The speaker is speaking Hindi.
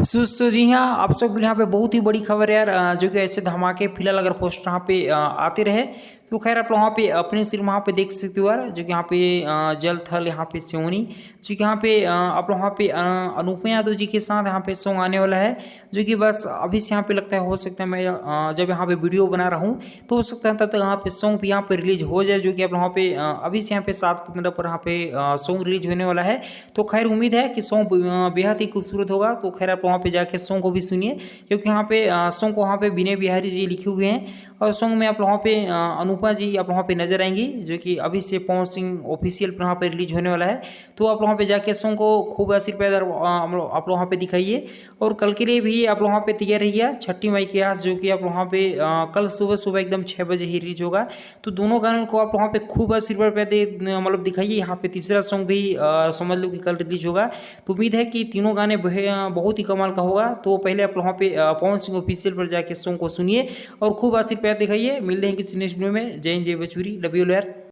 सो जी हाँ, आप सबके लिए यहाँ पे बहुत ही बड़ी खबर है यार, जो कि ऐसे धमाके फिलहाल अगर पोस्टर यहाँ पे आते रहे तो खैर आप लोग वहाँ पे अपने सिर वहाँ पे देख सकते हो यार, जो कि यहाँ पे जल थल यहाँ पे सिवनी, जो कि यहाँ पे आप लोग वहाँ पे अनुपमा यादव जी के साथ यहाँ पे सॉन्ग आने वाला है, जो कि बस अभी से यहाँ पे लगता है, हो सकता है मैं जब यहाँ पे वीडियो बना रहा हूँ तो हो सकता है तब तक यहाँ पे सॉन्ग भी यहाँ पे रिलीज हो जाए, जो कि आप लोग वहाँ पे अभी से यहाँ पे 7:15 पर यहाँ पे सॉन्ग रिलीज होने वाला है। तो खैर उम्मीद है कि सॉन्ग बेहद ही खूबसूरत होगा। तो खैर आप वहाँ पे जाके सॉन्ग को भी सुनिए, क्योंकि यहाँ पे सॉन्ग को वहाँ पे विनय बिहारी जी लिखे हुए हैं, और सॉन्ग में आप वहाँ पे अनुपमा जी आप वहाँ पे नजर आएंगी, जो कि अभी से पवन सिंह ऑफिशियल पर वहाँ पे रिलीज होने वाला है। तो आप वहाँ पे जाके सॉन्ग को खूब आशीर्वाद आप लोग वहाँ पे दिखाइए, और कल के लिए भी आप लोग वहाँ पे तैयार रहिए छठी मई के आस, जो कि आप वहाँ पे कल सुबह सुबह एकदम 6 बजे ही रिलीज होगा। तो दोनों गानों को आप वहाँ पे खूब आशीर्वाद मतलब दिखाइए। यहाँ पे तीसरा सॉन्ग भी समझ लो कि कल रिलीज होगा। तो उम्मीद है कि तीनों गाने बहुत ही कमाल का होगा। तो पहले आप वहाँ पे पवन सिंह ऑफिशियल पर जाके सॉन्ग को सुनिए और खूब आशीर्वाद दिखाइए। मिलते हैं किसी नेक्स्ट वीडियो में। जय हिंद, जय भोजपुरी, लव यू यार।